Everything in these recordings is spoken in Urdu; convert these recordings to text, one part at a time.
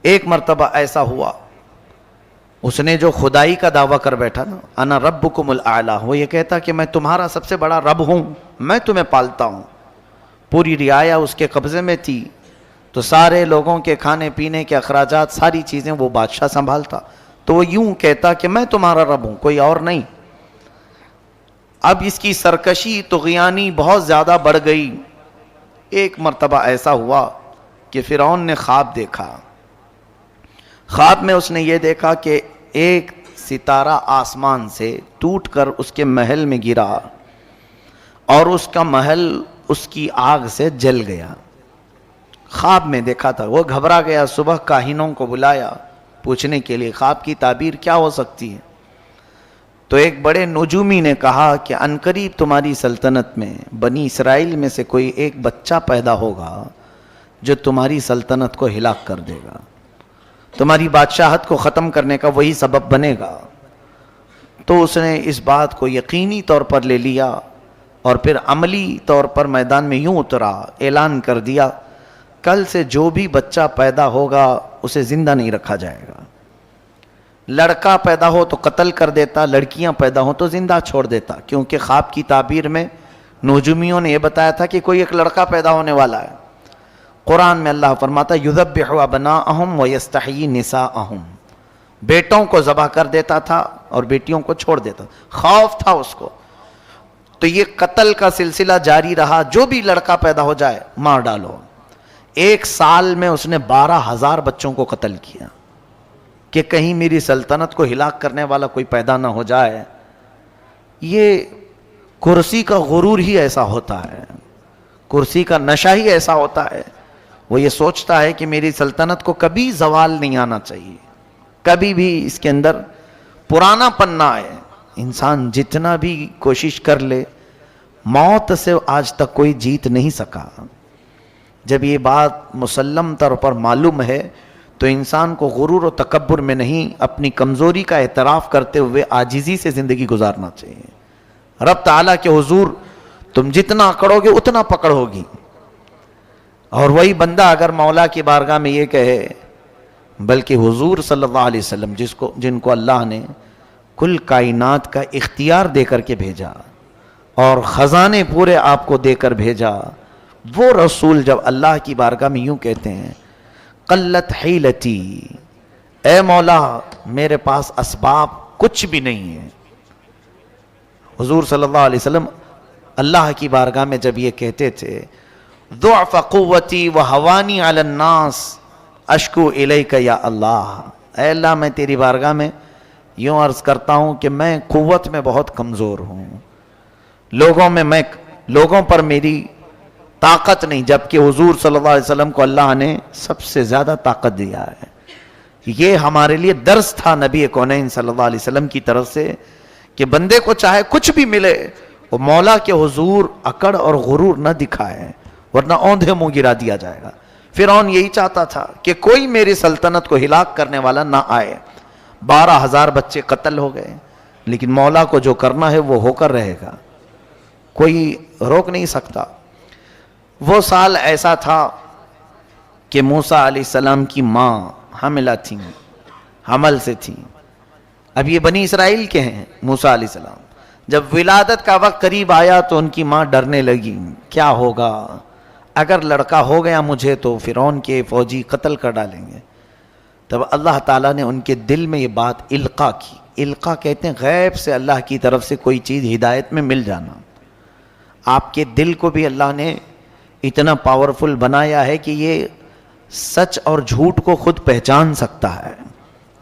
ایک مرتبہ ایسا ہوا، اس نے جو خدائی کا دعویٰ کر بیٹھا نا، انا ربکم الاعلی، وہ یہ کہتا کہ میں تمہارا سب سے بڑا رب ہوں، میں تمہیں پالتا ہوں، پوری رعایا اس کے قبضے میں تھی، تو سارے لوگوں کے کھانے پینے کے اخراجات، ساری چیزیں وہ بادشاہ سنبھالتا، تو وہ یوں کہتا کہ میں تمہارا رب ہوں، کوئی اور نہیں۔ اب اس کی سرکشی طغیانی بہت زیادہ بڑھ گئی۔ ایک مرتبہ ایسا ہوا کہ فرعون نے خواب دیکھا، خواب میں اس نے یہ دیکھا کہ ایک ستارہ آسمان سے ٹوٹ کر اس کے محل میں گرا اور اس کا محل اس کی آگ سے جل گیا۔ خواب میں دیکھا تھا، وہ گھبرا گیا، صبح کاہنوں کو بلایا پوچھنے کے لیے خواب کی تعبیر کیا ہو سکتی ہے، تو ایک بڑے نجومی نے کہا کہ عنقریب تمہاری سلطنت میں بنی اسرائیل میں سے کوئی ایک بچہ پیدا ہوگا جو تمہاری سلطنت کو ہلاک کر دے گا، تمہاری بادشاہت کو ختم کرنے کا وہی سبب بنے گا۔ تو اس نے اس بات کو یقینی طور پر لے لیا اور پھر عملی طور پر میدان میں یوں اترا، اعلان کر دیا کل سے جو بھی بچہ پیدا ہوگا اسے زندہ نہیں رکھا جائے گا، لڑکا پیدا ہو تو قتل کر دیتا، لڑکیاں پیدا ہو تو زندہ چھوڑ دیتا، کیونکہ خواب کی تعبیر میں نجومیوں نے یہ بتایا تھا کہ کوئی ایک لڑکا پیدا ہونے والا ہے۔ قرآن میں اللہ فرماتا یذبح ابناءہم ویستحیی نساءہم، بیٹوں کو ذبح کر دیتا تھا اور بیٹیوں کو چھوڑ دیتا، خوف تھا اس کو، تو یہ قتل کا سلسلہ جاری رہا، جو بھی لڑکا پیدا ہو جائے مار ڈالو۔ ایک سال میں اس نے 12,000 بچوں کو قتل کیا کہ کہیں میری سلطنت کو ہلاک کرنے والا کوئی پیدا نہ ہو جائے۔ یہ کرسی کا غرور ہی ایسا ہوتا ہے، کرسی کا نشہ ہی ایسا ہوتا ہے، وہ یہ سوچتا ہے کہ میری سلطنت کو کبھی زوال نہیں آنا چاہیے، کبھی بھی اس کے اندر پرانا پن نہ آئے۔ انسان جتنا بھی کوشش کر لے، موت سے آج تک کوئی جیت نہیں سکا۔ جب یہ بات مسلم طور پر معلوم ہے تو انسان کو غرور و تکبر میں نہیں، اپنی کمزوری کا اعتراف کرتے ہوئے عاجزی سے زندگی گزارنا چاہیے۔ رب تعالیٰ کے حضور تم جتنا اکڑو گے اتنا پکڑ ہوگی، اور وہی بندہ اگر مولا کی بارگاہ میں یہ کہے، بلکہ حضور صلی اللہ علیہ وسلم جن کو اللہ نے کل کائنات کا اختیار دے کر کے بھیجا اور خزانے پورے آپ کو دے کر بھیجا، وہ رسول جب اللہ کی بارگاہ میں یوں کہتے ہیں قلت حیلتی، اے مولا میرے پاس اسباب کچھ بھی نہیں ہے۔ حضور صلی اللہ علیہ وسلم اللہ کی بارگاہ میں جب یہ کہتے تھے ضعف قوتی وہوانی علی الناس اشکو الیک یا اللہ، اے اللہ میں تیری بارگاہ میں یوں عرض کرتا ہوں کہ میں قوت میں بہت کمزور ہوں، لوگوں پر میری طاقت نہیں، جبکہ حضور صلی اللہ علیہ وسلم کو اللہ نے سب سے زیادہ طاقت دیا ہے۔ یہ ہمارے لیے درس تھا نبی کونین صلی اللہ علیہ وسلم کی طرف سے کہ بندے کو چاہے کچھ بھی ملے وہ مولا کے حضور اکڑ اور غرور نہ دکھائے، ورنہ اوندھے منہ گرا دیا جائے گا۔ فرعون یہی چاہتا تھا کہ کوئی میری سلطنت کو ہلاک کرنے والا نہ آئے۔ 12,000 بچے قتل ہو گئے، لیکن مولا کو جو کرنا ہے وہ ہو کر رہے گا، کوئی روک نہیں سکتا۔ وہ سال ایسا تھا کہ موسیٰ علیہ السلام کی ماں حاملہ تھیں، حمل سے تھیں۔ اب یہ بنی اسرائیل کے ہیں موسیٰ علیہ السلام، جب ولادت کا وقت قریب آیا تو ان کی ماں ڈرنے لگی، کیا ہوگا اگر لڑکا ہو گیا مجھے تو فرعون کے فوجی قتل کر ڈالیں گے۔ تب اللہ تعالیٰ نے ان کے دل میں یہ بات القا کی۔ القا کہتے ہیں غیب سے اللہ کی طرف سے کوئی چیز ہدایت میں مل جانا۔ آپ کے دل کو بھی اللہ نے اتنا پاورفل بنایا ہے کہ یہ سچ اور جھوٹ کو خود پہچان سکتا ہے،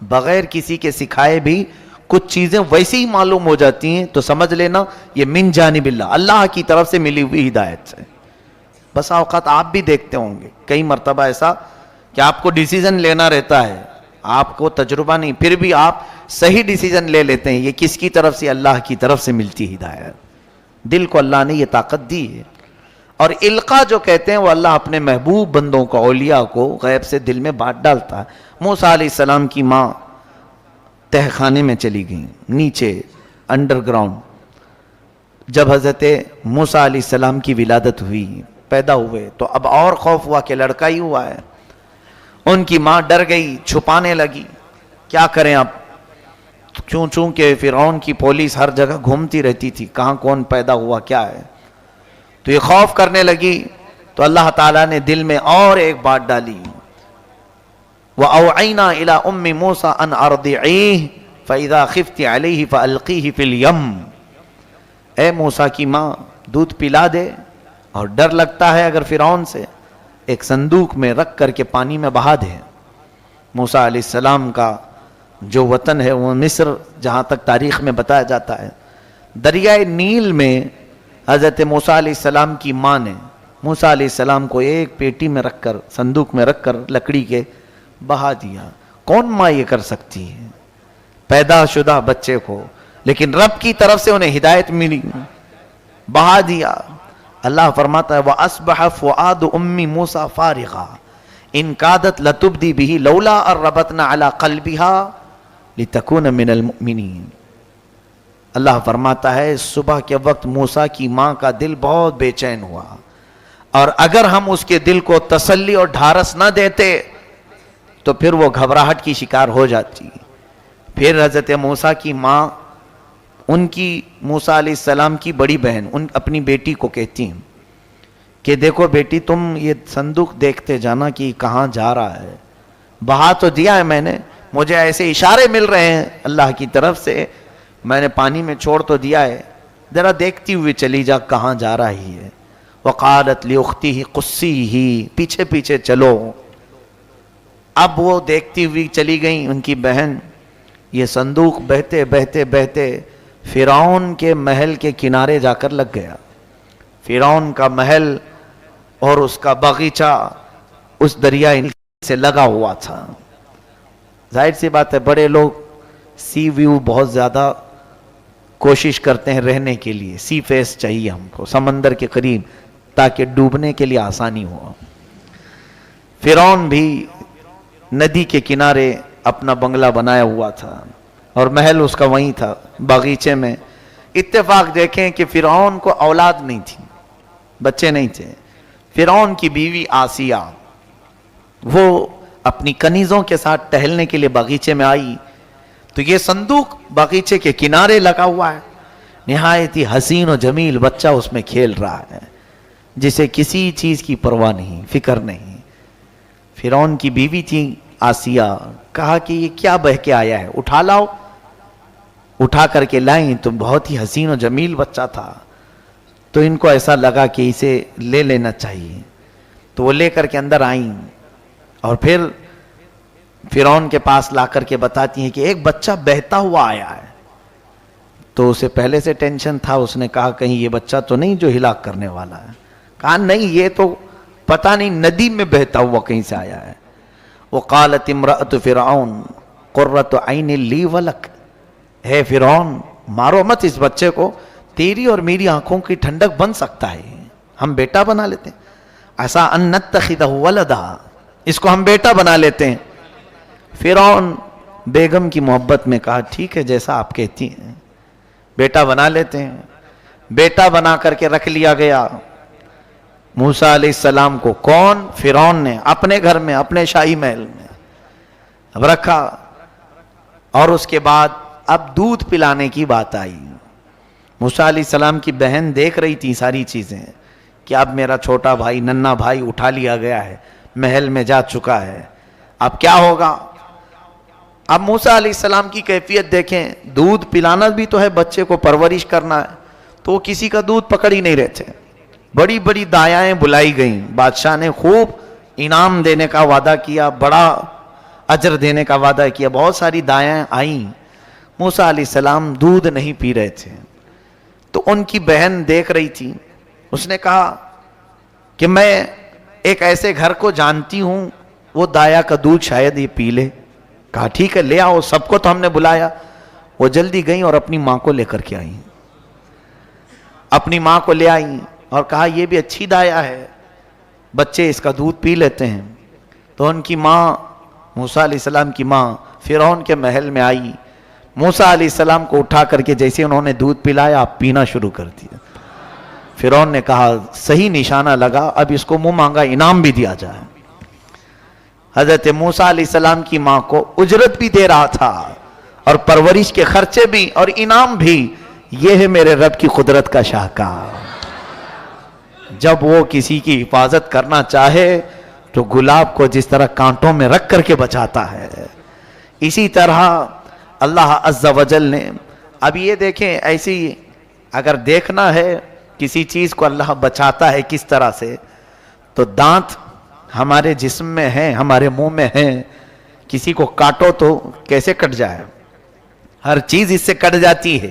بغیر کسی کے سکھائے بھی کچھ چیزیں ویسے ہی معلوم ہو جاتی ہیں، تو سمجھ لینا یہ من جانب اللہ کی طرف سے ملی ہوئی ہدایت سے۔ بس اوقات آپ بھی دیکھتے ہوں گے کئی مرتبہ ایسا کہ آپ کو ڈیسیزن لینا رہتا ہے، آپ کو تجربہ نہیں، پھر بھی آپ صحیح ڈیسیزن لے لیتے ہیں، یہ کس کی طرف سے؟ اللہ کی طرف سے ملتی ہدایت۔ دل کو اللہ نے یہ طاقت دی ہے۔ اور القا جو کہتے ہیں وہ اللہ اپنے محبوب بندوں کو، اولیاء کو غیب سے دل میں بات ڈالتا ہے۔ موسیٰ علیہ السلام کی ماں تہ خانے میں چلی گئیں، نیچے انڈر گراؤنڈ۔ جب حضرت موسیٰ علیہ السلام کی ولادت ہوئی، پیدا ہوئے، تو اب اور خوف ہوا کہ لڑکا ہی ہوا ہے۔ ان کی ماں ڈر گئی، چھپانے لگی، کیا کریں اب؟ چونکہ فرعون کی پولیس ہر جگہ گھومتی رہتی تھی، کہاں کون پیدا ہوا کیا ہے، تو یہ خوف کرنے لگی. تو اللہ تعالیٰ نے دل میں اور ایک بات ڈالی، وَأَوْعَيْنَا إِلَىٰ أُمِّ مُوسَىٰ أَنْ أَرْضِعِيهِ فَإِذَا خِفْتِ عَلَيْهِ فَأَلْقِيهِ فِي الْيَمِّ. اے موسیٰ کی ماں دودھ پلا دے، اور ڈر لگتا ہے اگر فرعون سے، ایک صندوق میں رکھ کر کے پانی میں بہا دے. موسیٰ علیہ السلام کا جو وطن ہے وہ مصر، جہاں تک تاریخ میں بتایا جاتا ہے، دریائے نیل میں حضرت موسیٰ علیہ السلام کی ماں نے موسیٰ علیہ السلام کو ایک پیٹی میں رکھ کر، صندوق میں رکھ کر لکڑی کے بہا دیا. کون ماں یہ کر سکتی ہے پیدا شدہ بچے کو؟ لیکن رب کی طرف سے انہیں ہدایت ملی، بہا دیا. اللہ فرماتا ہے وَأَصْبَحَ فُؤَادُ أُمِّ مُوسَىٰ فَارِغًا إِن كَادَتْ لَتُبْدِي بِهِ لَوْلَا أَن رَّبَطْنَا عَلَىٰ قَلْبِهَا لِتَكُونَ مِنَ الْمُؤْمِنِينَ. اللہ فرماتا ہے صبح کے وقت موسیٰ کی ماں کا دل بہت بے چین ہوا، اور اگر ہم اس کے دل کو تسلی اور ڈھارس نہ دیتے تو پھر وہ گھبراہٹ کی شکار ہو جاتی. پھر حضرت موسیٰ کی ماں ان کی موسیٰ علیہ السلام کی بڑی بہن اپنی بیٹی کو کہتی ہیں کہ دیکھو بیٹی، تم یہ صندوق دیکھتے جانا کہ کہاں جا رہا ہے. بہا تو دیا ہے میں نے، مجھے ایسے اشارے مل رہے ہیں اللہ کی طرف سے، میں نے پانی میں چھوڑ تو دیا ہے، ذرا دیکھتی ہوئی چلی جا کہاں جا رہی ہے. وقالت لأختہ قصیہ، پیچھے پیچھے چلو. اب وہ دیکھتی ہوئی چلی گئیں ان کی بہن. یہ صندوق بہتے بہتے بہتے فرعون کے محل کے کنارے جا کر لگ گیا. فرعون کا محل اور اس کا باغیچہ اس دریائے سے لگا ہوا تھا. ظاہر سی بات ہے بڑے لوگ سی ویو بہت زیادہ کوشش کرتے ہیں رہنے کے لیے، سی فیس چاہیے ہم کو، سمندر کے قریب، تاکہ ڈوبنے کے لیے آسانی ہو. فرعون بھی ندی کے کنارے اپنا بنگلہ بنایا ہوا تھا اور محل اس کا وہیں تھا باغیچے میں. اتفاق دیکھیں کہ فرعون کو اولاد نہیں تھی، بچے نہیں تھے. فرعون کی بیوی آسیہ وہ اپنی کنیزوں کے ساتھ ٹہلنے کے لیے باغیچے میں آئی تو یہ صندوق باغیچے کے کنارے لگا ہوا ہے. نہایت ہی حسین و جمیل بچہ اس میں کھیل رہا ہے، جسے کسی چیز کی پرواہ نہیں، فکر نہیں. فرعون کی بیوی تھی آسیہ، کہا کہ یہ کیا بہہ کے آیا ہے، اٹھا لاؤ. اٹھا کر کے لائیں تو بہت ہی حسین و جمیل بچہ تھا، تو ان کو ایسا لگا کہ اسے لے لینا چاہیے. تو وہ لے کر کے اندر آئیں اور پھر فرعون کے پاس لا کر کے بتاتی ہیں کہ ایک بچہ بہتا ہوا آیا ہے. تو اسے پہلے سے ٹینشن تھا، اس نے کہا کہیں یہ بچہ تو نہیں جو ہلاک کرنے والا ہے. کہا نہیں، یہ تو پتہ نہیں ندی میں بہتا ہوا کہیں سے آیا ہے. وقالت امرأة فرعون قرۃ عین لی ولک. ہے فرعون مارو مت اس بچے کو، تیری اور میری آنکھوں کی ٹھنڈک بن سکتا ہے، ہم بیٹا بنا لیتے ہیں. عسیٰ ان نتخذہ ولدا، اس کو ہم بیٹا بنا لیتے ہیں. فرعون بیگم کی محبت میں کہا ٹھیک ہے جیسا آپ کہتی ہیں، بیٹا بنا لیتے ہیں. بیٹا بنا کر کے رکھ لیا گیا موسیٰ علیہ السلام کو. کون؟ فرعون نے اپنے گھر میں، اپنے شاہی محل میں اب رکھا. اور اس کے بعد اب دودھ پلانے کی بات آئی. موسیٰ علیہ السلام کی بہن دیکھ رہی تھی ساری چیزیں کہ اب میرا چھوٹا بھائی، ننھا بھائی اٹھا لیا گیا ہے، محل میں جا چکا ہے، اب کیا ہوگا. اب موسیٰ علیہ السلام کی کیفیت دیکھیں، دودھ پلانا بھی تو ہے، بچے کو پرورش کرنا ہے، تو وہ کسی کا دودھ پکڑ ہی نہیں رہے تھے. بڑی بڑی دایائیں بلائی گئیں، بادشاہ نے خوب انعام دینے کا وعدہ کیا، بڑا اجر دینے کا وعدہ کیا. بہت ساری دایائیں آئیں. موسیٰ علیہ السلام دودھ نہیں پی رہے تھے تو ان کی بہن دیکھ رہی تھی. اس نے کہا کہ میں ایک ایسے گھر کو جانتی ہوں وہ دایا کا دودھ شاید یہ پی لے. کہا ٹھیک ہے لے آؤ، سب کو تو ہم نے بلایا. وہ جلدی گئیں اور اپنی ماں کو لے کر کے آئیں. اپنی ماں کو لے آئیں اور کہا یہ بھی اچھی دایا ہے، بچے اس کا دودھ پی لیتے ہیں. تو ان کی ماں، موسیٰ علیہ السلام کی ماں فرعون کے محل میں آئی. موسیٰ علیہ السلام کو اٹھا کر کے جیسے انہوں نے دودھ پلایا آپ پینا شروع کر دیا. فرعون نے کہا صحیح نشانہ لگا، اب اس کو منہ مانگا انعام بھی دیا جائے. حضرت موسیٰ علیہ السلام کی ماں کو اجرت بھی دے رہا تھا اور پرورش کے خرچے بھی اور انعام بھی. یہ ہے میرے رب کی قدرت کا شاہکار. جب وہ کسی کی حفاظت کرنا چاہے تو گلاب کو جس طرح کانٹوں میں رکھ کر کے بچاتا ہے, اسی طرح اللہ عز و جل نے. اب یہ دیکھیں, ایسی اگر دیکھنا ہے کسی چیز کو اللہ بچاتا ہے کس طرح سے, تو دانت ہمارے جسم میں ہیں, ہمارے منہ میں ہیں. کسی کو کاٹو تو کیسے کٹ جائے, ہر چیز اس سے کٹ جاتی ہے,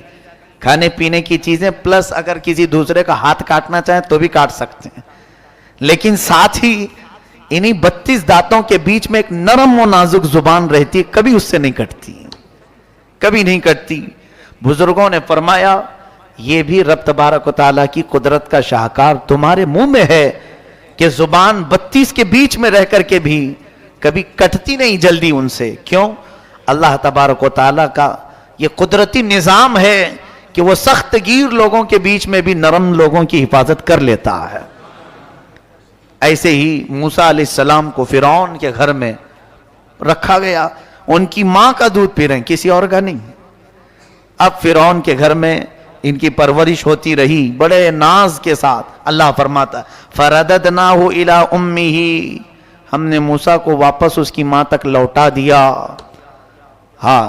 کھانے پینے کی چیزیں, پلس اگر کسی دوسرے کا ہاتھ کاٹنا چاہیں تو بھی کاٹ سکتے ہیں. لیکن ساتھ ہی انہی 32 دانتوں کے بیچ میں ایک نرم و نازک زبان رہتی ہے, کبھی اس سے نہیں کٹتی, کبھی نہیں کٹتی. بزرگوں نے فرمایا یہ بھی رب تبارک و تعالیٰ کی قدرت کا شاہکار تمہارے منہ میں ہے کہ زبان 32 کے بیچ میں رہ کر کے بھی کبھی کٹتی نہیں جلدی ان سے. کیوں؟ اللہ تبارک و تعالیٰ کا یہ قدرتی نظام ہے کہ وہ سخت گیر لوگوں کے بیچ میں بھی نرم لوگوں کی حفاظت کر لیتا ہے. ایسے ہی موسیٰ علیہ السلام کو فرعون کے گھر میں رکھا گیا, ان کی ماں کا دودھ پی رہے ہیں, کسی اور کا نہیں. اب فرعون کے گھر میں ان کی پرورش ہوتی رہی بڑے ناز کے ساتھ. اللہ فرماتا فَرَدَدْنَاهُ إِلَىٰ أُمِّهِ, ہم نے موسیٰ کو واپس اس کی ماں تک لوٹا دیا. ہاں,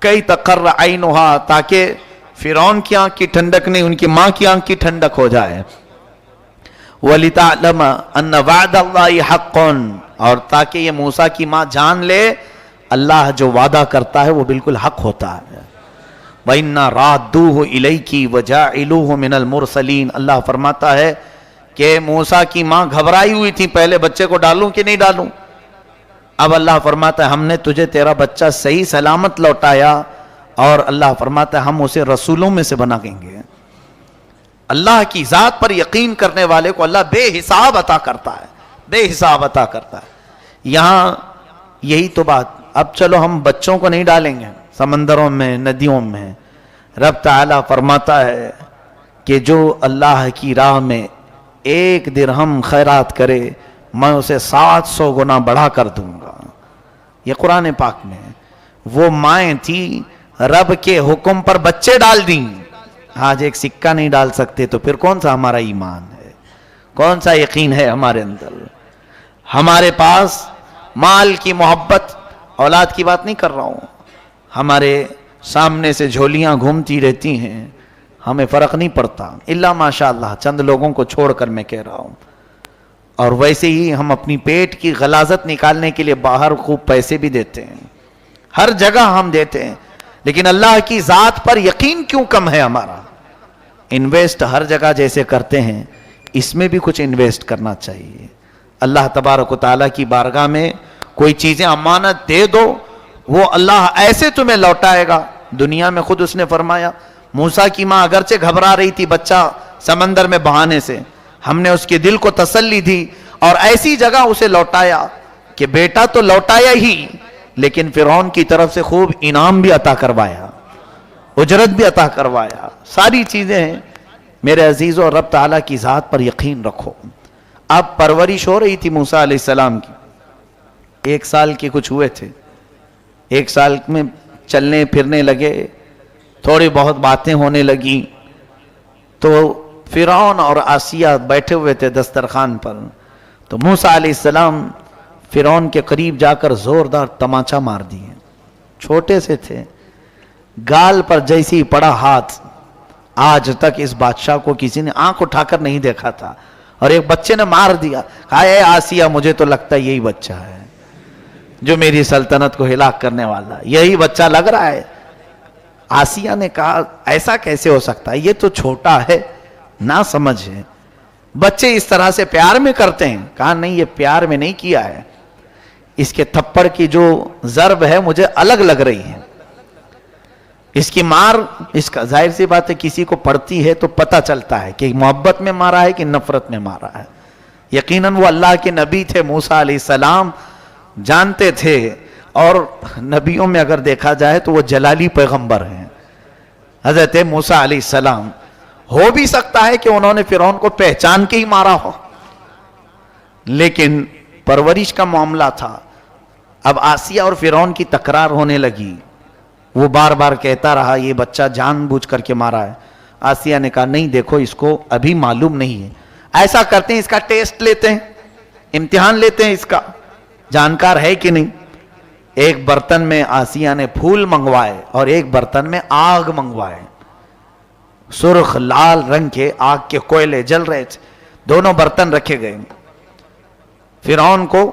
کئی تقر عینها, تاکہ فرعون کی آنکھ کی ٹھنڈک نہیں, ان کی ماں کی آنکھ کی ٹھنڈک ہو جائے. وَلِتَعْلَمَ أَنَّ وَعْدَ اللَّهِ حَقٌّ, اور تاکہ یہ موسیٰ کی ماں جان لے اللہ جو وعدہ کرتا ہے وہ بالکل حق ہوتا ہے. وَإِنَّا رَادُّوهُ إِلَيْكِ وَجَاعِلُوهُ مِنَ الْمُرْسَلِينَ, اللہ فرماتا ہے کہ موسیٰ کی ماں گھبرائی ہوئی تھی پہلے بچے کو ڈالوں کہ نہیں ڈالوں. اب اللہ فرماتا ہے ہم نے تجھے تیرا بچہ صحیح سلامت لوٹایا, اور اللہ فرماتا ہے ہم اسے رسولوں میں سے بنا دیں گے. اللہ کی ذات پر یقین کرنے والے کو اللہ بے حساب عطا کرتا ہے, بے حساب عطا کرتا ہے. یہاں یہی تو بات. اب چلو ہم بچوں کو نہیں ڈالیں گے سمندروں میں, ندیوں میں. رب تعالیٰ فرماتا ہے کہ جو اللہ کی راہ میں 1 درہم خیرات کرے میں اسے 700 گنا بڑھا کر دوں گا. یہ قرآن پاک میں. وہ مائیں تھی رب کے حکم پر بچے ڈال دیں. آج ایک سکہ نہیں ڈال سکتے تو پھر کون سا ہمارا ایمان ہے, کون سا یقین ہے ہمارے اندر. ہمارے پاس مال کی محبت, اولاد کی بات نہیں کر رہا ہوں, ہمارے سامنے سے جھولیاں گھومتی رہتی ہیں, ہمیں فرق نہیں پڑتا الا ماشاءاللہ چند لوگوں کو چھوڑ کر میں کہہ رہا ہوں. اور ویسے ہی ہم اپنی پیٹ کی غلاظت نکالنے کے لیے باہر خوب پیسے بھی دیتے ہیں, ہر جگہ ہم دیتے ہیں, لیکن اللہ کی ذات پر یقین کیوں کم ہے ہمارا. انویسٹ ہر جگہ جیسے کرتے ہیں اس میں بھی کچھ انویسٹ کرنا چاہیے. اللہ تبارک و تعالیٰ کی بارگاہ میں کوئی چیزیں امانت دے دو, وہ اللہ ایسے تمہیں لوٹائے گا. دنیا میں خود اس نے فرمایا موسیٰ کی ماں اگرچہ گھبرا رہی تھی بچہ سمندر میں بہانے سے, ہم نے اس کے دل کو تسلی دی اور ایسی جگہ اسے لوٹایا کہ بیٹا تو لوٹایا ہی, لیکن فرعون کی طرف سے خوب انعام بھی عطا کروایا, اجرت بھی عطا کروایا. ساری چیزیں ہیں. میرے عزیزو, رب تعالیٰ کی ذات پر یقین رکھو. اب پرورش ہو رہی تھی موسیٰ علیہ السلام کی, 1 سال کے کچھ ہوئے تھے, 1 سال میں چلنے پھرنے لگے, تھوڑی بہت باتیں ہونے لگیں. تو فرعون اور آسیہ بیٹھے ہوئے تھے دسترخوان پر, تو موسیٰ علیہ السلام فرعون کے قریب جا کر زوردار تماچا مار دیے. چھوٹے سے تھے, گال پر جیسے ہی پڑا ہاتھ, آج تک اس بادشاہ کو کسی نے آنکھ اٹھا کر نہیں دیکھا تھا, اور ایک بچے نے مار دیا. کہا اے آسیہ مجھے تو لگتا ہے یہی بچہ ہے جو میری سلطنت کو ہلاک کرنے والا, یہی بچہ لگ رہا ہے. آسیہ نے کہا ایسا کیسے ہو سکتا ہے, یہ تو چھوٹا ہے, نہ سمجھ ہے, بچے اس طرح سے پیار میں کرتے ہیں. کہا نہیں, یہ پیار میں نہیں کیا ہے, اس کے تھپڑ کی جو ضرب ہے مجھے الگ لگ رہی ہے. اس کی مار, اس کا ظاہر سی بات ہے کسی کو پڑتی ہے تو پتہ چلتا ہے کہ محبت میں مارا ہے کہ نفرت میں مارا ہے. یقیناً وہ اللہ کے نبی تھے موسیٰ علیہ السلام, جانتے تھے. اور نبیوں میں اگر دیکھا جائے تو وہ جلالی پیغمبر ہیں. حضرت موسیٰ علیہ السلام, ہو بھی سکتا ہے کہ انہوں نے فرعون کو پہچان کے ہی مارا ہو, لیکن پرورش کا معاملہ تھا. اب آسیہ اور فرعون کی تکرار ہونے لگی. وہ بار بار کہتا رہا یہ بچہ جان بوجھ کر کے مارا ہے. آسیہ نے کہا نہیں دیکھو اس کو ابھی معلوم نہیں ہے, ایسا کرتے ہیں اس کا ٹیسٹ لیتے ہیں, امتحان لیتے ہیں اس کا, جانکار ہے کہ نہیں. ایک برتن میں آسیہ نے پھول منگوائے اور ایک برتن میں آگ منگوائے. سرخ لال رنگ کے آگ کے کوئلے جل رہے تھے, دونوں برتن رکھے گئے. فرعون کو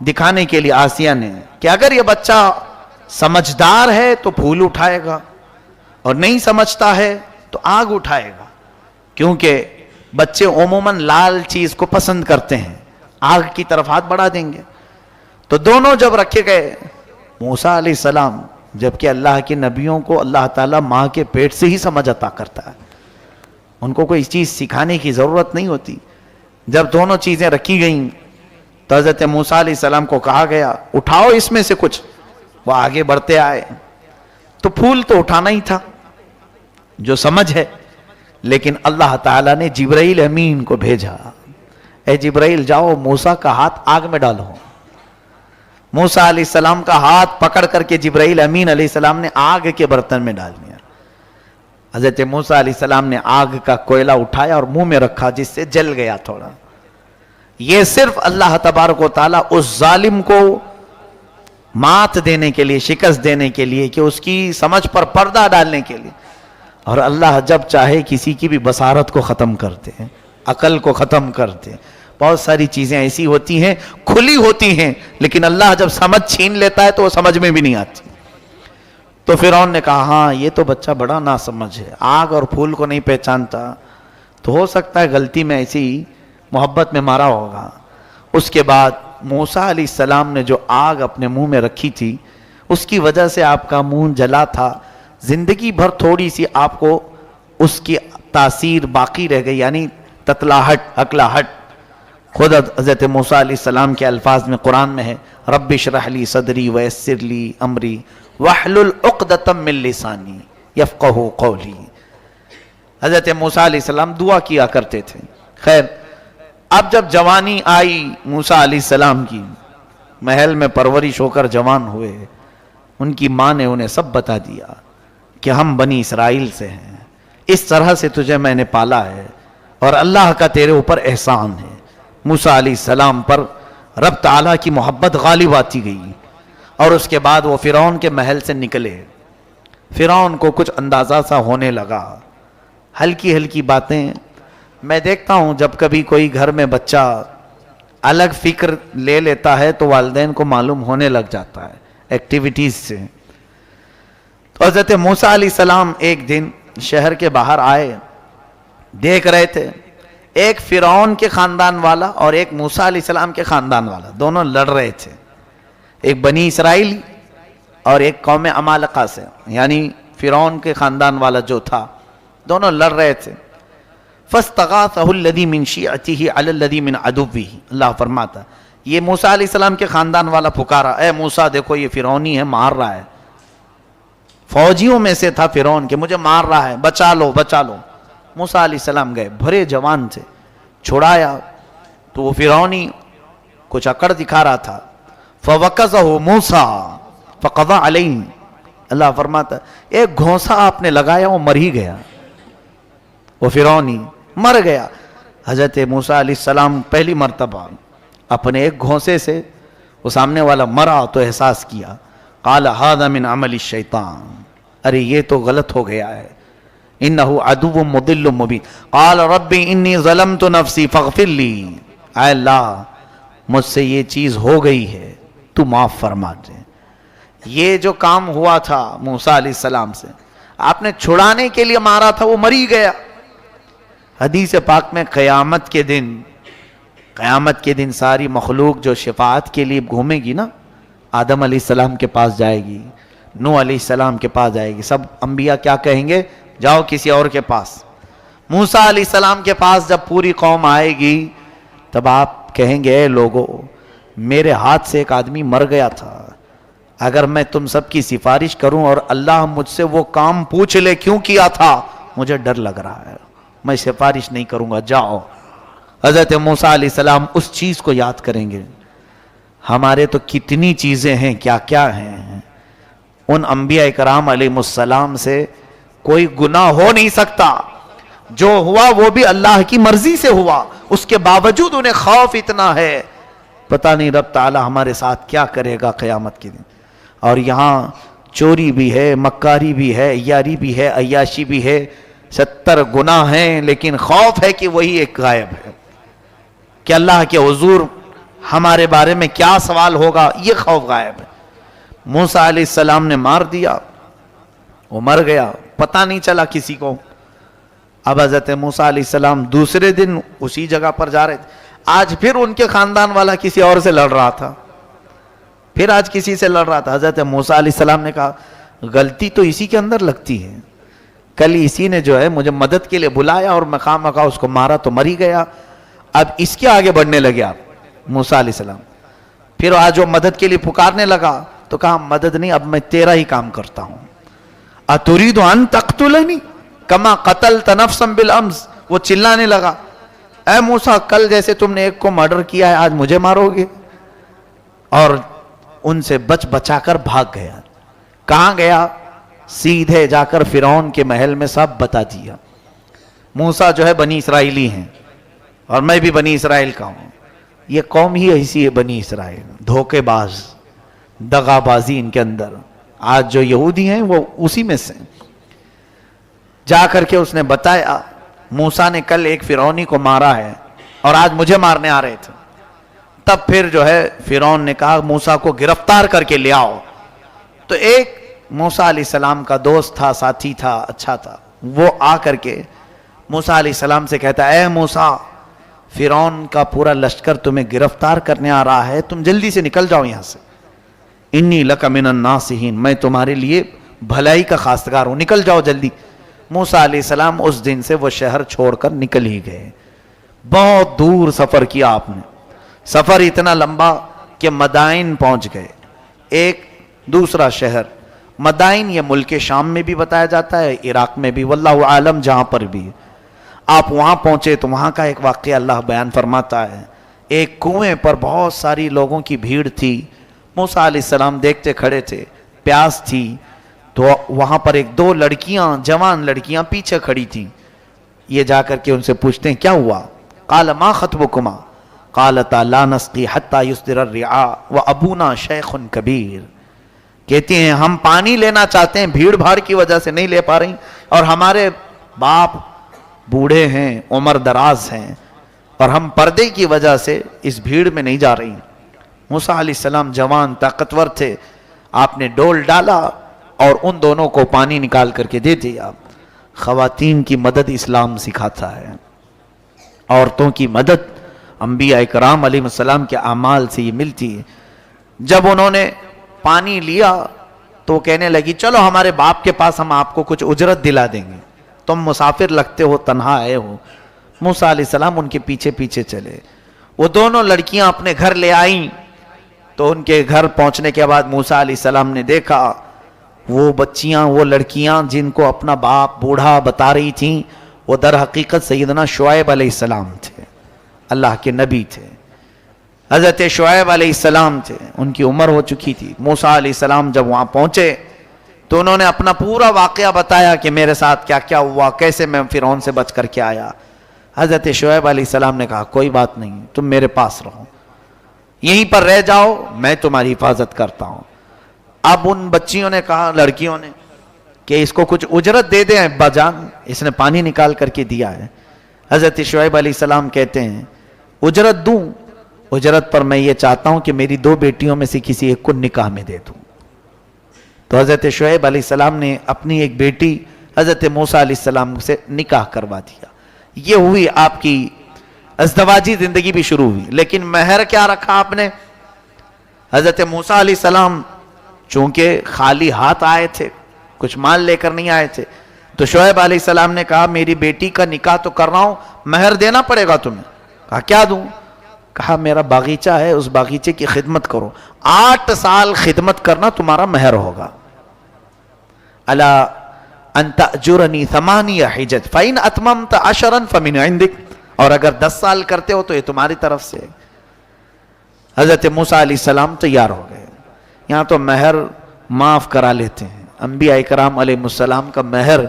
دکھانے کے لیے آسیہ نے کہ اگر یہ بچہ سمجھدار ہے تو پھول اٹھائے گا اور نہیں سمجھتا ہے تو آگ اٹھائے گا, کیونکہ بچے عموماً لال چیز کو پسند کرتے ہیں, آگ کی طرف ہاتھ بڑھا دیں گے. تو دونوں جب رکھے گئے, موسیٰ علیہ السلام, جبکہ اللہ کے نبیوں کو اللہ تعالیٰ ماں کے پیٹ سے ہی سمجھ عطا کرتا ہے, ان کو کوئی چیز سکھانے کی ضرورت نہیں ہوتی. جب دونوں چیزیں رکھی گئیں تو حضرت موسیٰ علیہ السلام کو کہا گیا اٹھاؤ اس میں سے کچھ. وہ آگے بڑھتے آئے تو پھول تو اٹھانا ہی تھا جو سمجھ ہے, لیکن اللہ تعالیٰ نے جبرائیل امین کو بھیجا, اے جبرائیل جاؤ موسیٰ کا ہاتھ آگ میں ڈالو. موسیٰ علیہ السلام کا ہاتھ پکڑ کر کے جبرائیل امین علیہ السلام نے آگ کے برتن میں ڈال دیا. حضرت موسیٰ علیہ السلام نے آگ کا کوئلہ اٹھایا اور منہ میں رکھا, جس سے جل گیا تھوڑا. یہ صرف اللہ تبارک و تعالیٰ اس ظالم کو مات دینے کے لیے, شکست دینے کے لیے, کہ اس کی سمجھ پر پردہ ڈالنے کے لیے. اور اللہ جب چاہے کسی کی بھی بصارت کو ختم کرتے ہیں, عقل کو ختم کرتے ہیں. بہت ساری چیزیں ایسی ہوتی ہیں کھلی ہوتی ہیں, لیکن اللہ جب سمجھ چھین لیتا ہے تو وہ سمجھ میں بھی نہیں آتی. تو فرعون نے کہا ہاں یہ تو بچہ بڑا ناسمجھ ہے, آگ اور پھول کو نہیں پہچانتا, تو ہو سکتا ہے غلطی میں ایسی محبت میں مارا ہوگا. اس کے بعد موسیٰ علیہ السلام نے جو آگ اپنے منہ میں رکھی تھی اس کی وجہ سے آپ کا منہ جلا تھا, زندگی بھر تھوڑی سی آپ کو اس کی تاثیر باقی رہ گئی, یعنی تتلاہٹ, ہکلاہٹ. خود حضرت موسیٰ علیہ السلام کے الفاظ میں قرآن میں ہے رب اشرح لی صدری ویسر لی امری واحلل عقدۃ من لسانی یفقہوا قولی. حضرت موسیٰ علیہ السلام دعا کیا کرتے تھے. خیر, اب جب جوانی آئی موسیٰ علیہ السلام کی, محل میں پرورش ہو کر جوان ہوئے, ان کی ماں نے انہیں سب بتا دیا کہ ہم بنی اسرائیل سے ہیں, اس طرح سے تجھے میں نے پالا ہے اور اللہ کا تیرے اوپر احسان ہے. موسیٰ علیہ السلام پر رب تعالیٰ کی محبت غالب آتی گئی, اور اس کے بعد وہ فرعون کے محل سے نکلے. فرعون کو کچھ اندازہ سا ہونے لگا, ہلکی ہلکی باتیں. میں دیکھتا ہوں جب کبھی کوئی گھر میں بچہ الگ فکر لے لیتا ہے تو والدین کو معلوم ہونے لگ جاتا ہے ایکٹیویٹیز سے. تو حضرت موسیٰ علیہ السلام ایک دن شہر کے باہر آئے, دیکھ رہے تھے ایک فرعون کے خاندان والا اور ایک موسیٰ علیہ السلام کے خاندان والا, دونوں لڑ رہے تھے. ایک بنی اسرائیل اور ایک قوم عمالقہ سے, یعنی فرعون کے خاندان والا جو تھا, دونوں لڑ رہے تھے. فاستغاثه الذي من شيعته على الذي من عدوه. اللہ فرماتا یہ موسیٰ علیہ السلام کے خاندان والا پکارا, اے موسیٰ دیکھو یہ فرعونی ہے, مار رہا ہے. فوجیوں میں سے تھا فرعون کہ مجھے مار رہا ہے, بچا لو بچا لو. موسیٰ علیہ السلام گئے, بھرے جوان تھے, چھڑایا تو وہ فرعونی کچھ اکڑ دکھا رہا تھا. فوقظه موسیٰ فقضى علیہ. اللہ فرماتا ایک گھونسا آپ نے لگایا وہ مر ہی گیا, وہ فرعونی مر گیا. حضرت موسیٰ علیہ السلام پہلی مرتبہ اپنے ایک گھونسے سے وہ سامنے والا مرا تو احساس کیا, قال هذا من عمل الشیطان, ارے یہ تو غلط ہو گیا ہے, انه عدو مضل مبین. قال رب انی ظلمت نفسی فاغفر لی, اے اللہ مجھ سے یہ چیز ہو گئی ہے تو معاف فرما دے. یہ جو کام ہوا تھا موسیٰ علیہ السلام سے, آپ نے چھڑانے کے لیے مارا تھا, وہ مری گیا. حدیث پاک میں قیامت کے دن ساری مخلوق جو شفاعت کے لیے گھومے گی نا, آدم علیہ السلام کے پاس جائے گی, نوح علیہ السلام کے پاس جائے گی, سب انبیاء کیا کہیں گے, جاؤ کسی اور کے پاس. موسیٰ علیہ السلام کے پاس جب پوری قوم آئے گی تب آپ کہیں گے اے لوگو میرے ہاتھ سے ایک آدمی مر گیا تھا, اگر میں تم سب کی سفارش کروں اور اللہ مجھ سے وہ کام پوچھ لے کیوں کیا تھا, مجھے ڈر لگ رہا ہے, میں سفارش نہیں کروں گا, جاؤ. حضرت موسیٰ علیہ السلام اس چیز کو یاد کریں گے ہمارے تو کتنی چیزیں ہیں، کیا کیا ہیں. ان انبیاء کرام علیہ السلام سے کوئی گناہ ہو نہیں سکتا. جو ہوا وہ بھی اللہ کی مرضی سے ہوا، اس کے باوجود انہیں خوف اتنا ہے، پتہ نہیں رب تعالی ہمارے ساتھ کیا کرے گا قیامت کے دن. اور یہاں چوری بھی ہے، مکاری بھی ہے، یاری بھی ہے، عیاشی بھی ہے، 70 گناہ ہیں، لیکن خوف ہے کہ وہی ایک غائب ہے کہ اللہ کے حضور ہمارے بارے میں کیا سوال ہوگا، یہ خوف غائب ہے. موسیٰ علیہ السلام نے مار دیا، وہ مر گیا، پتہ نہیں چلا کسی کو. اب حضرت موسیٰ علیہ السلام دوسرے دن اسی جگہ پر جا رہے تھے. آج پھر ان کے خاندان والا کسی اور سے لڑ رہا تھا، پھر آج کسی سے لڑ رہا تھا. حضرت موسیٰ علیہ السلام نے کہا غلطی تو اسی کے اندر لگتی ہے، کل اسی نے جو ہے مجھے مدد کے لیے بلایا اور میں خواہ مخواہ اس کو مارا تو مر ہی گیا، اب اس کے آگے بڑھنے لگے آپ. موسیٰ علیہ السلام پھر آج وہ مدد کے لیے پکارنے لگا تو کہا مدد نہیں، اب میں تیرا ہی کام کرتا ہوں. اتريد ان تقتلنی کما قتلت نفسا بالامس. وہ چلانے لگا اے موسیٰ کل جیسے تم نے ایک کو مرڈر کیا ہے آج مجھے مارو گے. اور ان سے بچا کر بھاگ گیا. کہاں گیا؟ سیدھے جا کر فرعون کے محل میں سب بتا دیا. موسیٰ جو ہے بنی اسرائیلی ہیں اور میں بھی بنی اسرائیل کا ہوں. یہ قوم ہی ایسی ہے بنی اسرائیل، دھوکے باز، دغا بازی ان کے اندر. آج جو یہودی ہیں وہ اسی میں سے. جا کر کے اس نے بتایا موسیٰ نے کل ایک فرعونی کو مارا ہے اور آج مجھے مارنے آ رہے تھے. تب پھر جو ہے فرعون نے کہا موسیٰ کو گرفتار کر کے لے آؤ. تو ایک موسیٰ علیہ السلام کا دوست تھا، ساتھی تھا، اچھا تھا، وہ آ کر کے موسیٰ علیہ السلام سے کہتا اے موسیٰ فرعون کا پورا لشکر تمہیں گرفتار کرنے آ رہا ہے، تم جلدی سے نکل جاؤ یہاں سے. انی لک من الناصحین، میں تمہارے لیے بھلائی کا خواستگار ہوں، نکل جاؤ جلدی. موسیٰ علیہ السلام اس دن سے وہ شہر چھوڑ کر نکل ہی گئے. بہت دور سفر کیا آپ نے، سفر اتنا لمبا کہ مدائن پہنچ گئے. ایک دوسرا شہر مدائن، یہ ملک شام میں بھی بتایا جاتا ہے، عراق میں بھی، واللہ عالم جہاں پر بھی. آپ وہاں پہنچے تو وہاں کا ایک واقعہ اللہ بیان فرماتا ہے. ایک کنویں پر بہت ساری لوگوں کی بھیڑ تھی. موسیٰ علیہ السلام دیکھتے کھڑے تھے، پیاس تھی، تو وہاں پر ایک دو لڑکیاں، جوان لڑکیاں پیچھے کھڑی تھیں. یہ جا کر کے ان سے پوچھتے ہیں کیا ہوا؟ قال ما خطبکما قالتا لا نسقی حتی یصدر الرعاء وابونا شیخ کبیر. کہتے ہیں ہم پانی لینا چاہتے ہیں، بھیڑ بھاڑ کی وجہ سے نہیں لے پا رہی، اور ہمارے باپ بوڑھے ہیں، عمر دراز ہیں، اور ہم پردے کی وجہ سے اس بھیڑ میں نہیں جا رہی. موسیٰ علیہ السلام جوان طاقتور تھے، آپ نے ڈول ڈالا اور ان دونوں کو پانی نکال کر کے دے دیا. خواتین کی مدد اسلام سکھاتا ہے، عورتوں کی مدد انبیاء کرام علیہ السلام کے اعمال سے یہ ملتی ہے. جب انہوں نے پانی لیا تو کہنے لگی چلو ہمارے باپ کے پاس ہم آپ کو کچھ اجرت دلا دیں گے، تم مسافر لگتے ہو، تنہا آئے ہو. موسیٰ علیہ السلام ان کے پیچھے پیچھے چلے. وہ دونوں لڑکیاں اپنے گھر لے آئیں تو ان کے گھر پہنچنے کے بعد موسیٰ علیہ السلام نے دیکھا وہ بچیاں، وہ لڑکیاں جن کو اپنا باپ بوڑھا بتا رہی تھیں، وہ در حقیقت سیدنا شعیب علیہ السلام تھے، اللہ کے نبی تھے. حضرت شعیب علیہ السلام تھے، ان کی عمر ہو چکی تھی. موسیٰ علیہ السلام جب وہاں پہنچے تو انہوں نے اپنا پورا واقعہ بتایا کہ میرے ساتھ کیا کیا ہوا، کیسے میں فرعون سے بچ کر کے آیا. حضرت شعیب علیہ السلام نے کہا کوئی بات نہیں، تم میرے پاس رہو، یہیں پر رہ جاؤ، میں تمہاری حفاظت کرتا ہوں. اب ان بچیوں نے کہا، لڑکیوں نے، کہ اس کو کچھ اجرت دے دیں ابا جان، اس نے پانی نکال کر کے دیا ہے. حضرت شعیب علیہ السلام کہتے ہیں اجرت دوں؟ اجرت پر میں یہ چاہتا ہوں کہ میری 2 بیٹیوں میں سے کسی ایک کو نکاح میں دے دوں. تو حضرت شعیب علیہ السلام نے اپنی ایک بیٹی حضرت موسیٰ علیہ السلام سے نکاح کروا دیا. یہ ہوئی آپ کی ازدواجی زندگی بھی شروع ہوئی. لیکن مہر کیا رکھا آپ نے؟ حضرت موسیٰ علیہ السلام چونکہ خالی ہاتھ آئے تھے، کچھ مال لے کر نہیں آئے تھے، تو شعیب علیہ السلام نے کہا میری بیٹی کا نکاح تو کر رہا ہوں، مہر دینا پڑے گا تمہیں. کہا کیا دوں؟ کہا میرا باغیچہ ہے، اس باغیچے کی خدمت کرو، 8 سال خدمت کرنا تمہارا مہر ہوگا. الا ان تأجرنی 8 حجج فإن اتممت 10 فمن عندک. اور اگر 10 سال کرتے ہو تو یہ تمہاری طرف سے. حضرت موسیٰ علیہ السلام تیار ہو گئے. یہاں تو مہر معاف کرا لیتے ہیں. انبیاء کرام علیہ السلام کا مہر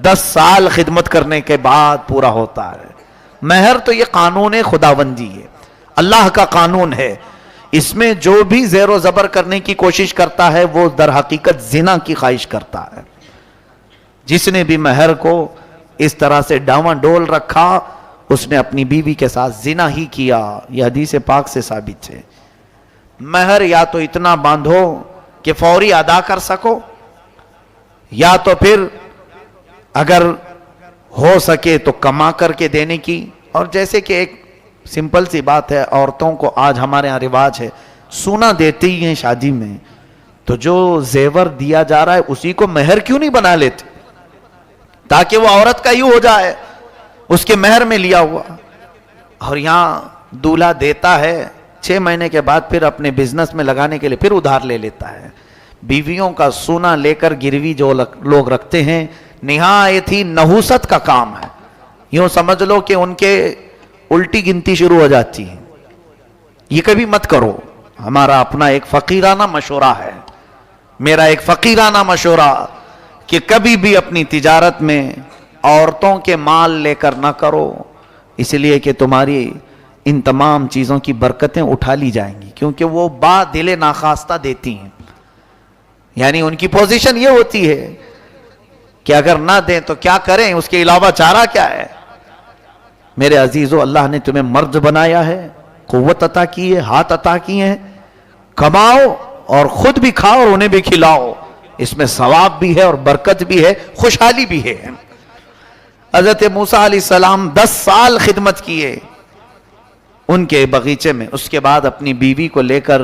10 سال خدمت کرنے کے بعد پورا ہوتا ہے. مہر تو یہ قانون خداوندی ہے، اللہ کا قانون ہے. اس میں جو بھی زیر و زبر کرنے کی کوشش کرتا ہے وہ در حقیقت زنا کی خواہش کرتا ہے. جس نے بھی مہر کو اس طرح سے ڈاواں ڈول رکھا اس نے اپنی بیوی کے ساتھ زنا ہی کیا. یہ حدیث پاک سے ثابت ہے. مہر یا تو اتنا باندھو کہ فوری ادا کر سکو، یا تو پھر اگر ہو سکے تو کما کر کے دینے کی. اور جیسے کہ ایک سمپل سی بات ہے، عورتوں کو آج ہمارے ہاں رواج ہے سونا دیتے ہی ہیں شادی میں، تو جو زیور دیا جا رہا ہے اسی کو مہر کیوں نہیں بنا لیتے تاکہ وہ عورت کا ہی ہو جائے، اس کے مہر میں لیا ہوا. اور یہاں دولہا دیتا ہے 6 مہینے کے بعد پھر اپنے بزنس میں لگانے کے لیے پھر ادھار لے لیتا ہے. بیویوں کا سونا لے کر گروی جو لوگ رکھتے ہیں نہایت ہی نحوست کا کام ہے. یوں سمجھ لو کہ ان کے الٹی گنتی شروع ہو جاتی ہے. یہ کبھی مت کرو. ہمارا اپنا ایک فقیرانہ مشورہ ہے، میرا ایک فقیرانہ مشورہ کہ کبھی بھی اپنی تجارت میں عورتوں کے مال لے کر نہ کرو، اس لیے کہ تمہاری ان تمام چیزوں کی برکتیں اٹھا لی جائیں گی، کیونکہ وہ با دل ناخواستہ دیتی ہیں. یعنی ان کی پوزیشن یہ ہوتی ہے کہ اگر نہ دیں تو کیا کریں، اس کے علاوہ چارہ کیا ہے. میرے عزیزو، اللہ نے تمہیں مرد بنایا ہے، قوت عطا کی ہے، ہاتھ عطا کیے ہیں، کماؤ اور خود بھی کھاؤ اور انہیں بھی کھلاؤ. اس میں ثواب بھی ہے اور برکت بھی ہے، خوشحالی بھی ہے. حضرت موسیٰ علیہ السلام 10 سال خدمت کیے ان کے باغیچے میں. اس کے بعد اپنی بیوی کو لے کر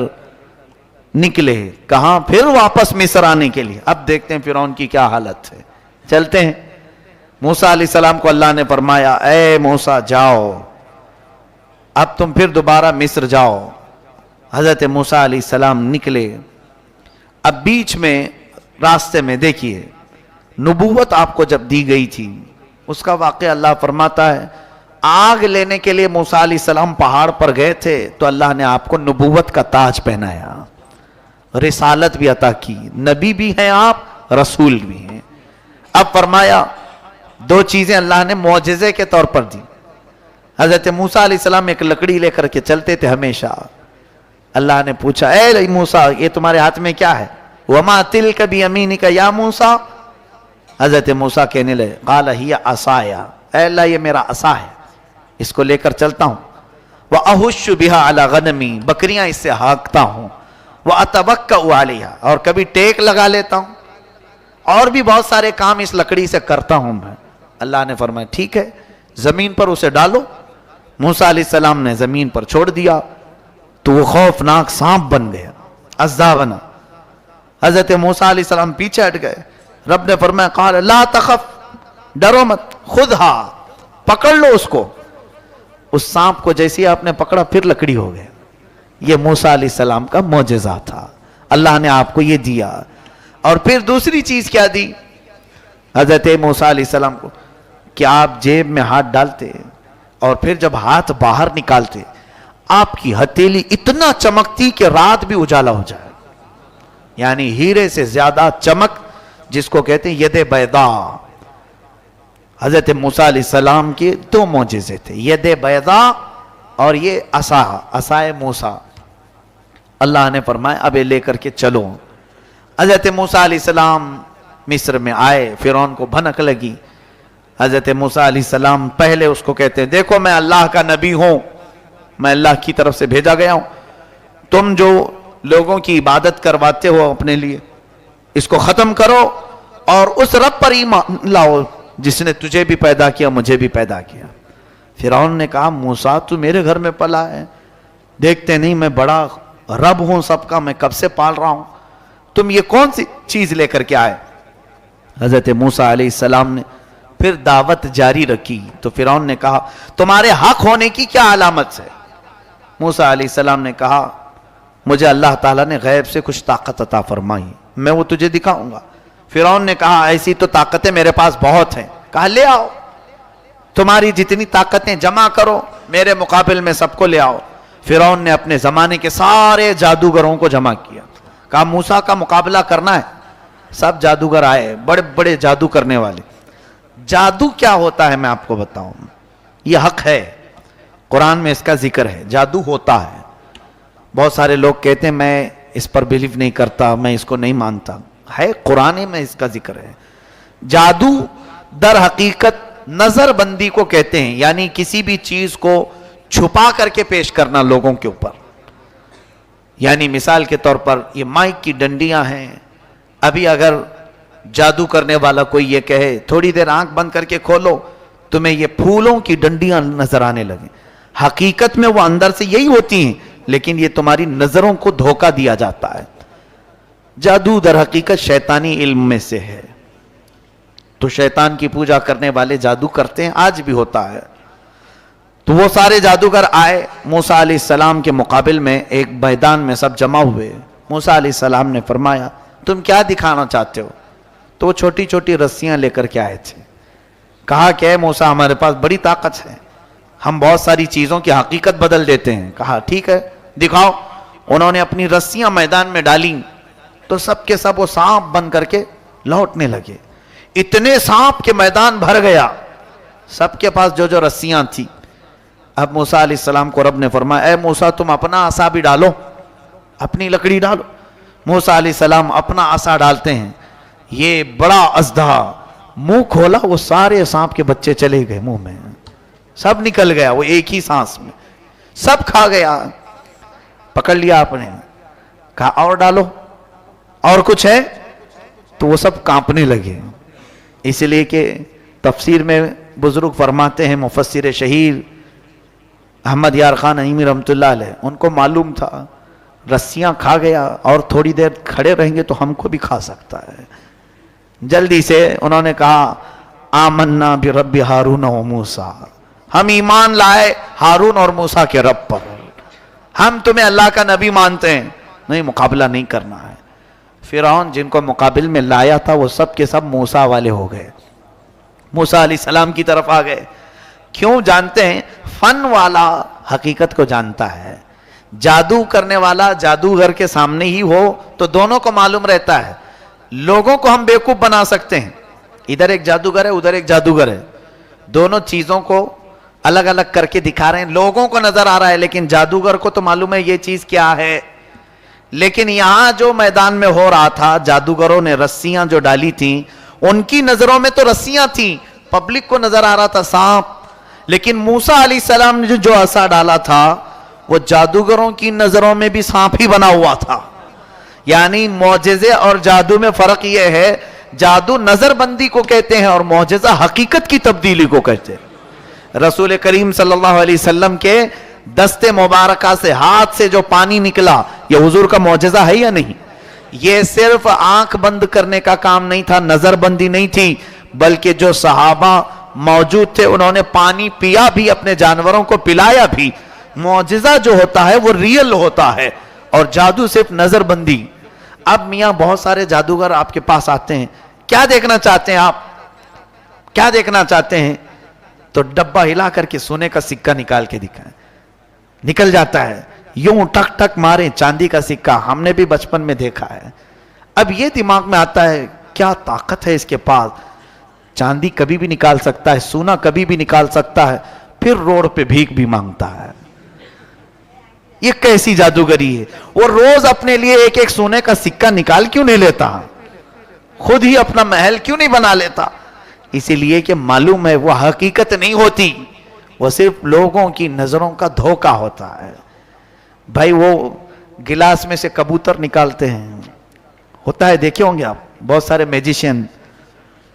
نکلے. کہاں؟ پھر واپس مصر آنے کے لیے. اب دیکھتے ہیں فرعون کی کیا حالت ہے. چلتے ہیں. موسیٰ علیہ السلام کو اللہ نے فرمایا اے موسیٰ جاؤ، اب تم پھر دوبارہ مصر جاؤ. حضرت موسیٰ علیہ السلام نکلے. اب بیچ میں راستے میں دیکھیے نبوت آپ کو جب دی گئی تھی اس کا واقعہ اللہ فرماتا ہے آگ لینے کے لیے موسیٰ علیہ السلام پہاڑ پر گئے تھے تو اللہ نے آپ کو نبوت کا تاج پہنایا، رسالت بھی عطا کی. نبی بھی ہیں آپ، رسول بھی ہیں. اب فرمایا 2 چیزیں اللہ نے معجزے کے طور پر دی. حضرت موسیٰ علیہ السلام ایک لکڑی لے کر کے چلتے تھے ہمیشہ. اللہ نے پوچھا اے موسیٰ یہ تمہارے ہاتھ میں کیا ہے؟ وما تلک بیمینک یا موسیٰ. حضرت موسیٰ کہنے لگے قال ہی عصایا، اے اللہ یہ میرا عصا ہے، اس کو لے کر چلتا ہوں. وَأَهُشُّ بِهَا عَلَى غَنَمِي، بکریاں اس سے ہانکتا ہوں. وَأَتَوَكَّأُ عَلَيْهَا، اور کبھی ٹیک لگا لیتا ہوں، اور بھی بہت سارے کام اس لکڑی سے کرتا ہوں میں. اللہ نے فرمایا ٹھیک ہے زمین پر اسے ڈالو. موسیٰ علیہ السلام نے زمین پر چھوڑ دیا تو وہ خوفناک سانپ بن گیا، اذابنا. حضرت موسیٰ علیہ السلام پیچھے ہٹ گئے. رب نے فرمایا قال لا تخف، ڈرو مت، خودھا، پکڑ لو اس کو. اس سانپ کو جیسے آپ نے پکڑا پھر لکڑی ہو گئے. یہ موسیٰ علیہ السلام کا معجزہ تھا، اللہ نے آپ کو یہ دیا. اور پھر دوسری چیز کیا دی حضرت موسیٰ علیہ السلام کو کہ آپ جیب میں ہاتھ ڈالتے اور پھر جب ہاتھ باہر نکالتے آپ کی ہتھیلی اتنا چمکتی کہ رات بھی اجالا ہو جائے. یعنی ہیرے سے زیادہ چمک، جس کو کہتے ہیں ید بیضاء. حضرت موسیٰ علیہ السلام کے 2 معجزے تھے، ید بیضاء اور یہ عصائے موسیٰ. اللہ نے فرمایا اب یہ لے کر کے چلو. حضرت موسیٰ علیہ السلام مصر میں آئے. فرعون کو بھنک لگی. حضرت موسیٰ علیہ السلام پہلے اس کو کہتے ہیں دیکھو میں اللہ کا نبی ہوں، میں اللہ کی طرف سے بھیجا گیا ہوں. تم جو لوگوں کی عبادت کرواتے ہو اپنے لیے اس کو ختم کرو اور اس رب پر ایمان لاؤ جس نے تجھے بھی پیدا کیا مجھے بھی پیدا کیا. فرعون نے کہا موسیٰ تو میرے گھر میں پلا ہے، دیکھتے نہیں میں بڑا رب ہوں سب کا، میں کب سے پال رہا ہوں، تم یہ کون سی چیز لے کر کے آئے. حضرت موسیٰ علیہ السلام نے پھر دعوت جاری رکھی تو فرعون نے کہا تمہارے حق ہونے کی کیا علامت ہے؟ موسیٰ علیہ السلام نے کہا مجھے اللہ تعالیٰ نے غیب سے کچھ طاقت عطا فرمائی، میں وہ تجھے دکھاؤں گا. فرعون نے کہا ایسی تو طاقتیں میرے پاس بہت ہیں. کہا لے آؤ، تمہاری جتنی طاقتیں جمع کرو میرے مقابل میں سب کو لے آؤ. فرعون نے اپنے زمانے کے سارے جادوگروں کو جمع کیا, کہا موسیٰ کا مقابلہ کرنا ہے. سب جادوگر آئے, بڑے بڑے جادو کرنے والے. جادو کیا ہوتا ہے میں آپ کو بتاؤں, یہ حق ہے, قرآن میں اس کا ذکر ہے. جادو ہوتا ہے. بہت سارے لوگ کہتے ہیں میں اس پر بلیو نہیں کرتا, میں اس کو نہیں مانتا. ہے قرآن میں اس کا ذکر ہے. جادو در حقیقت نظر بندی کو کہتے ہیں, یعنی کسی بھی چیز کو چھپا کر کے پیش کرنا لوگوں کے اوپر. یعنی مثال کے طور پر یہ مائک کی ڈنڈیاں ہیں, ابھی اگر جادو کرنے والا کوئی یہ کہے تھوڑی دیر آنکھ بند کر کے کھولو, تمہیں یہ پھولوں کی ڈنڈیاں نظر آنے لگیں, حقیقت میں وہ اندر سے یہی ہوتی ہیں, لیکن یہ تمہاری نظروں کو دھوکہ دیا جاتا ہے. جادو در حقیقت شیطانی علم میں سے ہے. تو شیطان کی پوجا کرنے والے جادو کرتے ہیں, آج بھی ہوتا ہے. تو وہ سارے جادوگر آئے موسیٰ علیہ السلام کے مقابل میں, ایک میدان میں سب جمع ہوئے. موسیٰ علیہ السلام نے فرمایا تم کیا دکھانا چاہتے ہو؟ تو وہ چھوٹی چھوٹی رسیاں لے کر کے آئے تھے. کہا کہ اے موسیٰ ہمارے پاس بڑی طاقت ہے, ہم بہت ساری چیزوں کی حقیقت بدل دیتے ہیں. کہا ٹھیک ہے دکھاؤ. انہوں نے اپنی رسیاں میدان میں ڈالیں تو سب کے سب وہ سانپ بن کر کے لوٹنے لگے. اتنے سانپ کے میدان بھر گیا, سب کے پاس جو جو رسیاں تھی. اب موسیٰ علیہ السلام کو رب نے فرمایا اے موسیٰ تم اپنا عصا بھی ڈالو, اپنی لکڑی ڈالو. موسیٰ علیہ السلام اپنا عصا ڈالتے ہیں, یہ بڑا اژدہا منہ کھولا, وہ سارے سانپ کے بچے چلے گئے منہ میں, سب نکل گیا وہ ایک ہی سانس میں, سب کھا گیا. پکڑ لیا آپ نے, کہا اور ڈالو, اور کچھ ہے؟ تو وہ سب کانپنے لگے. اس لیے کہ تفسیر میں بزرگ فرماتے ہیں, مفسر شہیر احمد یار خان نعیمی رحمۃ اللہ علیہ, ان کو معلوم تھا رسیاں کھا گیا اور تھوڑی دیر کھڑے رہیں گے تو ہم کو بھی کھا سکتا ہے. جلدی سے انہوں نے کہا آمنا برب ہارون و موسیٰ, ہم ایمان لائے ہارون اور موسیٰ کے رب پر, ہم تمہیں اللہ کا نبی مانتے ہیں, نہیں مقابلہ نہیں کرنا ہے. فرعون جن کو مقابل میں لایا تھا وہ سب کے سب موسیٰ والے ہو گئے, موسیٰ علیہ السلام کی طرف آ گئے. کیوں جانتے ہیں؟ فن والا حقیقت کو جانتا ہے, جادو کرنے والا جادوگر کے سامنے ہی ہو تو دونوں کو معلوم رہتا ہے. لوگوں کو ہم بیوقوف بنا سکتے ہیں, ادھر ایک جادوگر ہے ادھر ایک جادوگر ہے, دونوں چیزوں کو الگ الگ کر کے دکھا رہے ہیں, لوگوں کو نظر آ رہا ہے لیکن جادوگر کو تو معلوم ہے یہ چیز کیا ہے. لیکن یہاں جو میدان میں ہو رہا تھا, جادوگروں نے رسیاں جو ڈالی تھیں ان کی نظروں میں تو رسیاں تھیں, پبلک کو نظر آ رہا تھا سانپ. لیکن موسیٰ علیہ السلام نے جو عصا ڈالا تھا وہ جادوگروں کی نظروں میں بھی سانپ ہی بنا ہوا تھا. یعنی معجزے اور جادو میں فرق یہ ہے, جادو نظر بندی کو کہتے ہیں اور معجزہ حقیقت کی تبدیلی کو کہتے ہیں. رسول کریم صلی اللہ علیہ وسلم کے دست مبارکہ سے, ہاتھ سے جو پانی نکلا, یہ حضور کا معجزہ ہے یا نہیں؟ یہ صرف آنکھ بند کرنے کا کام نہیں تھا, نظر بندی نہیں تھی, بلکہ جو صحابہ موجود تھے انہوں نے پانی پیا بھی, اپنے جانوروں کو پلایا بھی. معجزہ جو ہوتا ہے وہ ریئل ہوتا ہے اور جادو صرف نظر بندی. اب میاں بہت سارے جادوگر آپ کے پاس آتے ہیں, کیا دیکھنا چاہتے ہیں آپ؟ کیا دیکھنا چاہتے ہیں؟ تو ڈبہ ہلا کر کے سونے کا سکہ نکال کے دکھائیں, نکل جاتا ہے, یوں ٹک ٹک مارے چاندی کا سکہ, ہم نے بھی بچپن میں دیکھا ہے. اب یہ دماغ میں آتا ہے کیا طاقت ہے اس کے پاس, چاندی کبھی بھی نکال سکتا ہے, سونا کبھی بھی نکال سکتا ہے, پھر روڈ پہ بھیک بھی مانگتا ہے. یہ کیسی جادوگری ہے؟ وہ روز اپنے لیے ایک ایک سونے کا سکہ نکال کیوں نہیں لیتا, خود ہی اپنا محل کیوں نہیں بنا لیتا؟ اسی لیے کہ معلوم ہے وہ حقیقت نہیں ہوتی, وہ صرف لوگوں کی نظروں کا دھوکہ ہوتا ہے. بھائی وہ گلاس میں سے کبوتر نکالتے ہیں, ہوتا ہے دیکھے ہوں گے آپ, بہت سارے میجیشین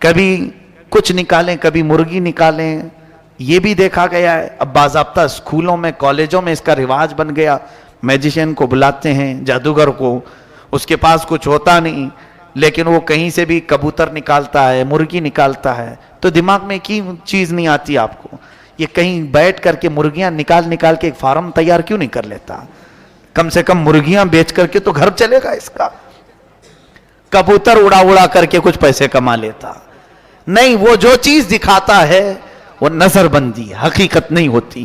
کبھی کچھ نکالیں کبھی مرغی نکالیں, یہ بھی دیکھا گیا ہے. اب باضابطہ اسکولوں میں کالجوں میں اس کا رواج بن گیا, میجیشین کو بلاتے ہیں جادوگر کو, اس کے پاس کچھ ہوتا نہیں لیکن وہ کہیں سے بھی کبوتر نکالتا ہے, مرغی نکالتا ہے. تو دماغ میں کی چیز نہیں آتی آپ کو, یہ کہیں بیٹھ کر کے مرغیاں نکال نکال کے ایک فارم تیار کیوں نہیں کر لیتا؟ کم سے کم مرغیاں بیچ کر کے تو گھر چلے گا اس کا. کبوتر اڑا اڑا کر کے کچھ پیسے کما لیتا. نہیں, وہ جو چیز دکھاتا ہے وہ نظر بندی, حقیقت نہیں ہوتی.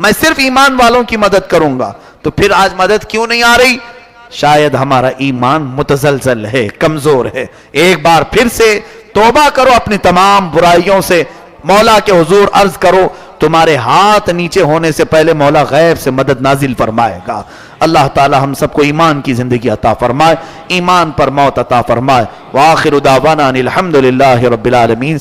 میں صرف ایمان والوں کی مدد کروں گا. تو پھر آج مدد کیوں نہیں آ رہی؟ شاید ہمارا ایمان متزلزل ہے، کمزور ہے. ایک بار پھر سے توبہ کرو اپنی تمام برائیوں سے، مولا کے حضور عرض کرو، تمہارے ہاتھ نیچے ہونے سے پہلے مولا غیب سے مدد نازل فرمائے گا. اللہ تعالی ہم سب کو ایمان کی زندگی عطا فرمائے، ایمان پر موت عطا فرمائے. وآخر دعوانا ان الحمدللہ رب العالمین.